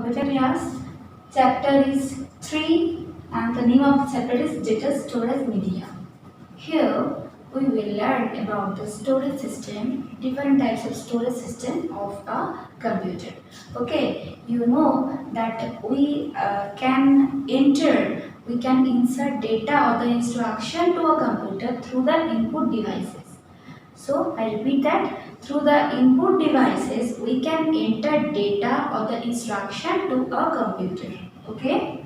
computer class. Chapter is 3 and the name of the chapter is Data Storage Media. Here we will learn about the storage system, different types of storage system of a computer. Okay, you know that we can insert data or the instruction to a computer through the input devices. So I repeat that through the input devices we can enter data or the instruction to a computer. Okay.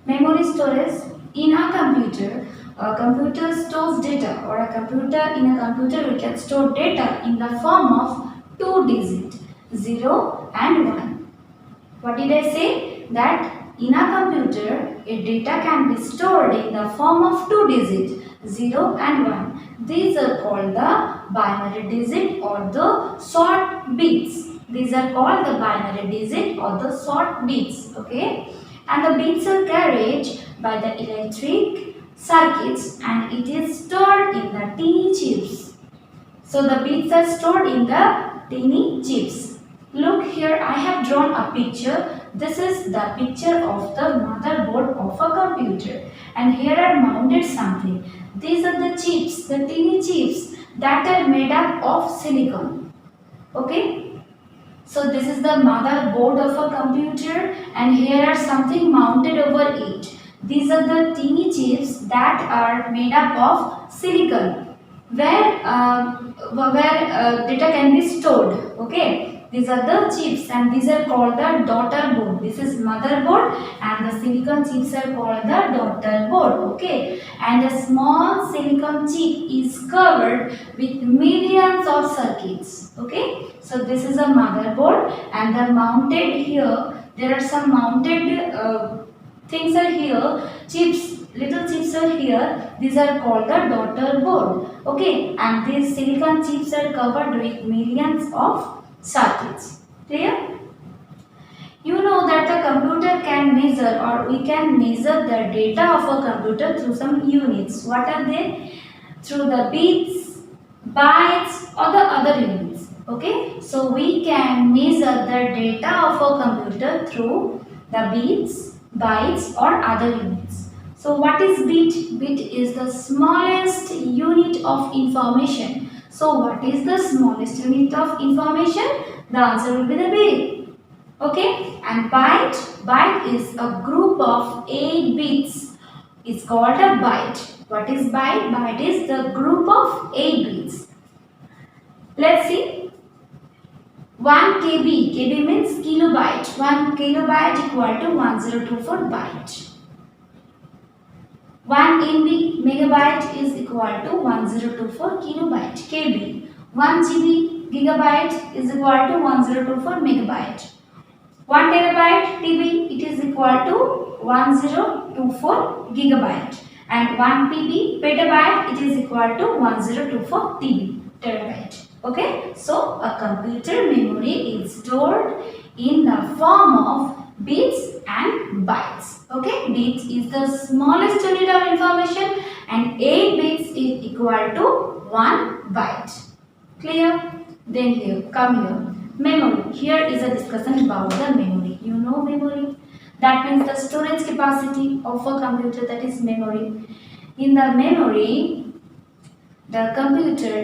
Memory storage in a computer stores data, or a computer we can store data in the form of two digits 0 and 1. What did I say? That in a computer a data can be stored in the form of two digits 0 and 1. These are called the binary digit or the short bits. These are called the binary digit or the short bits. Okay. And the bits are carried by the electric circuits and it is stored in the teeny chips. So the bits are stored in the teeny chips. Look here, I have drawn a picture. This is the picture of the motherboard of a computer, and here are mounted something. These are the chips, the teeny chips that are made up of silicon. Okay. So this is the motherboard of a computer and here are something mounted over it. These are the teeny chips that are made up of silicon where data can be stored. Okay. These are the chips and these are called the daughter board. This is motherboard and the silicon chips are called the daughter board. Okay. And a small silicon chip is covered with millions of circuits. Okay. So this is a motherboard and the mounted here, there are some mounted things are here, chips, little chips are here, these are called the daughter board. Okay. And these silicon chips are covered with millions of circuits. Clear? You know that the computer can measure, or we can measure the data of a computer through some units. What are they? Through the bits, bytes or the other units. Okay. So we can measure the data of a computer through the bits, bytes or other units. So what is bit? Bit is the smallest unit of information. So what is the smallest unit of information? The answer will be the bit. Okay. And byte? Byte is a group of 8 bits. It's called a byte. What is byte? Byte is the group of 8 bits. Let's see. 1 KB. KB means kilobyte. 1 kilobyte equal to 1024 byte. 1 MB megabyte is equal to 1024 kilobyte. KB. 1 GB gigabyte is equal to 1024 megabyte. 1 terabyte TB it is equal to 1024 gigabyte. And 1 PB petabyte it is equal to 1024 TB terabyte. Okay. So a computer memory is stored in the form of bits and bytes. Okay. Bits is the smallest unit of information and 8 bits is equal to 1 byte. Clear? Then here, come here. Memory. Here is a discussion about the memory. You know memory? That means the storage capacity of a computer, that is memory. In the memory, the computer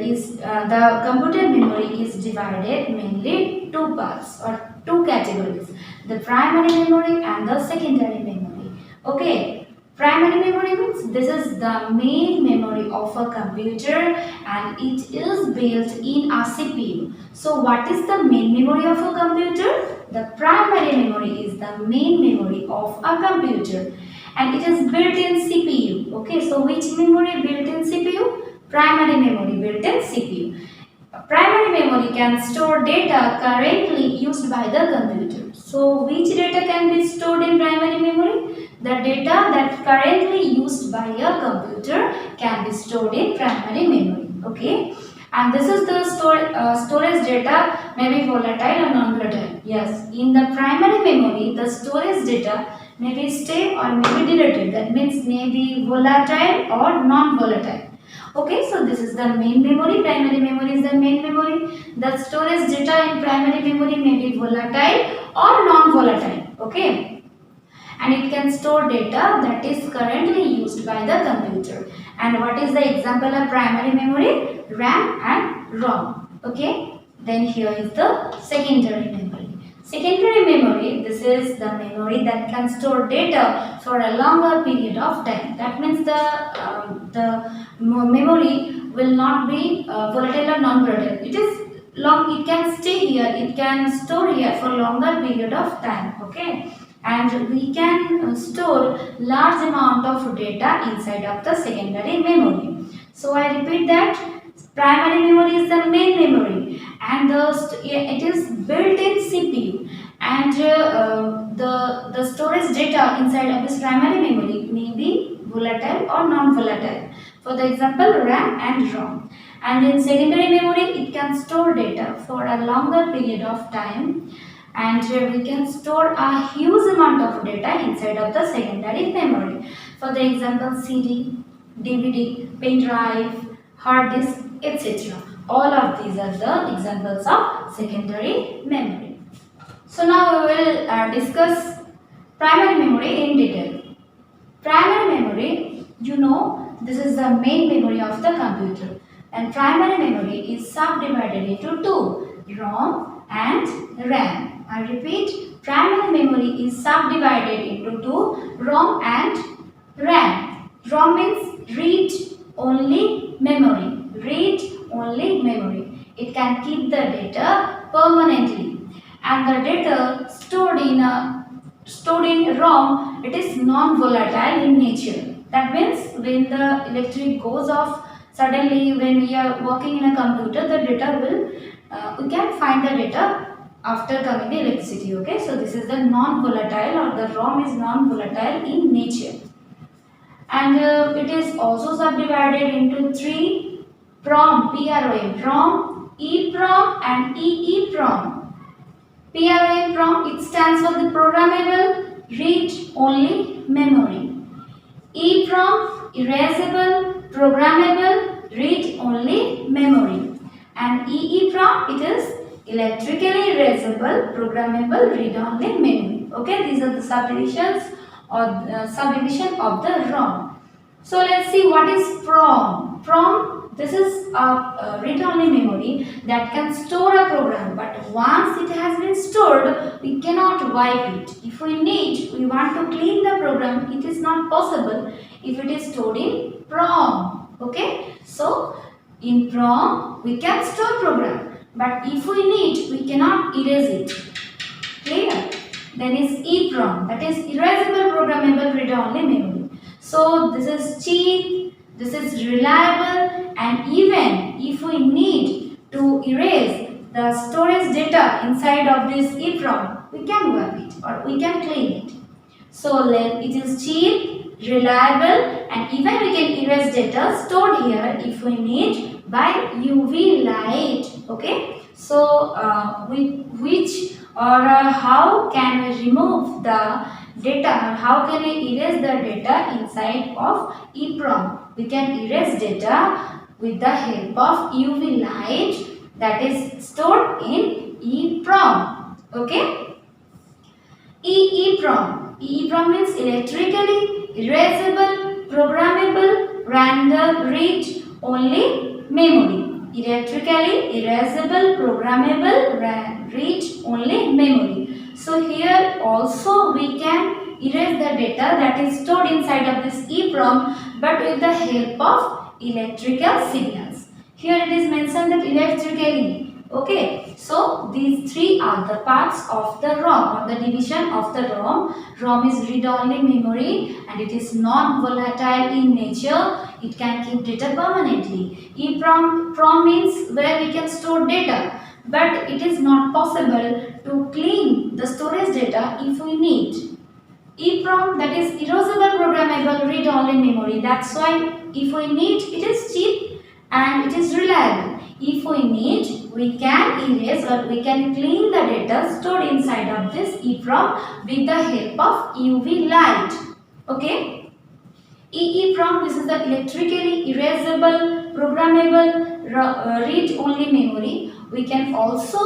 memory is divided mainly two parts or two categories, the primary memory and the secondary memory. Okay. Primary memory means this is the main memory of a computer and it is built in a CPU. So what is the main memory of a computer? The primary memory is the main memory of a computer and it is built in CPU. Okay. So which memory built in CPU? Primary memory built in CPU. Primary memory can store data currently used by the computer. So which data can be stored in primary memory? The data that currently used by a computer can be stored in primary memory. Okay. And this is the storage data may be volatile or non-volatile. Yes. In the primary memory, the storage data may be stay or may be deleted. That means may be volatile or non-volatile. Okay, so this is the main memory. Primary memory is the the main memory. The storage data in primary memory may be volatile or non-volatile. Okay, and it can store data that is currently used by the computer. And what is the example of primary memory? RAM and ROM. Okay, then here is the secondary memory. Secondary memory, this is the memory that can store data for a longer period of time. That means the memory will not be volatile or non-volatile. It is long. It can stay here. It can store here for longer period of time. Okay, and we can store large amount of data inside of the secondary memory. So I repeat that primary memory is the main memory, and it is built in CPU, and the storage data inside of this primary memory may be volatile or non-volatile. For the example, RAM and ROM. And in secondary memory, it can store data for a longer period of time, and we can store a huge amount of data inside of the secondary memory. For the example, CD, DVD, pen drive, hard disk, etc. All of these are the examples of secondary memory. So now we will discuss primary memory in detail. Primary memory, you know, this is the main memory of the computer, and primary memory is subdivided into two, ROM and RAM. I repeat, primary memory is subdivided into two, ROM and RAM. ROM means read only memory. Read only memory. It can keep the data permanently, and the data stored in ROM, it is non-volatile in nature. That means when the electric goes off suddenly, when we are working in a computer, the data will we can find the data after coming the electricity. Okay, so this is the non-volatile, or the ROM is non-volatile in nature. And it is also subdivided into three, PROM, PROM, PROM, EEPROM and EEPROM. PROM, it stands for the programmable read-only memory. EEPROM, erasable, programmable, read-only memory. And EEPROM, it is electrically erasable, programmable, read-only memory. Okay, these are the subdivisions or subdivision of the ROM. So let's see what is PROM. PROM, this is a read-only memory that can store a program, but once it has been stored, we cannot wipe it. If we want to clean the program, it is not possible if it is stored in PROM. Okay, so in PROM we can store program, but if we cannot erase it. Clear? Then is EEPROM, that is erasable programmable read-only memory. So this is cheap, this is reliable, and even if we need to erase the storage data inside of this EEPROM, we can wipe it or we can clean it. So it is cheap, reliable, and even we can erase data stored here if we need by UV light. Okay, so how can we remove the data, or how can we erase the data inside of EEPROM? We can erase data with the help of UV light that is stored in EEPROM. Okay, EEPROM. EEPROM means electrically erasable, programmable, random read only memory. Electrically erasable, programmable, read only memory. So here also we can erase the data that is stored inside of this EEPROM, but with the help of electrical signals. Here it is mentioned that electrically. Okay, so these three are the parts of the ROM, or the division of the ROM. ROM is read-only memory, and it is non-volatile in nature. It can keep data permanently. EEPROM means where we can store data, but it is not possible to clean the storage data if we need. EEPROM, that is erasable programmable read-only memory. That's why if we need, it is cheap and it is reliable. If we need, we can erase or we can clean the data stored inside of this EEPROM with the help of UV light. Okay. EEPROM, this is the electrically erasable, programmable, read-only memory, we can also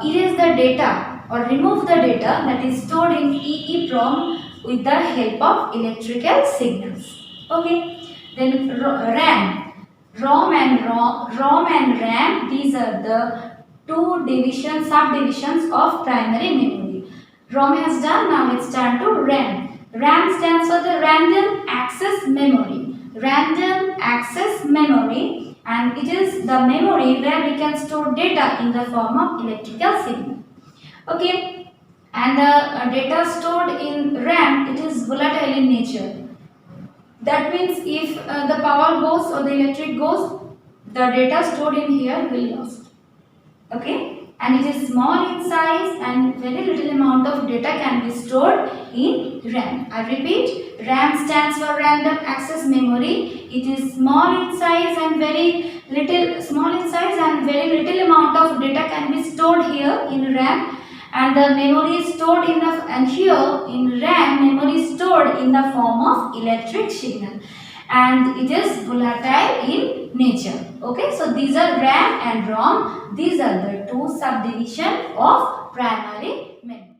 erase the data or remove the data that is stored in EEPROM with the help of electrical signals. Okay. Then RAM. ROM and RAM, these are the two subdivisions of primary memory. ROM has done, now it's time to RAM. RAM stands for the random access memory. Random access memory, and it is the memory where we can store data in the form of electrical signal. Okay, and the data stored in RAM, it is volatile in nature. That means if the power goes or the electric goes, the data stored in here will lost. Okay, and it is small in size and very little amount of data can be stored in RAM. I repeat, RAM stands for random access memory. It is small in size and very little amount of data can be stored here in RAM. And the memory is stored in the, and here in RAM, memory is stored in the form of electric signal, and it is volatile in nature. Okay, so these are RAM and ROM. These are the two subdivisions of primary memory.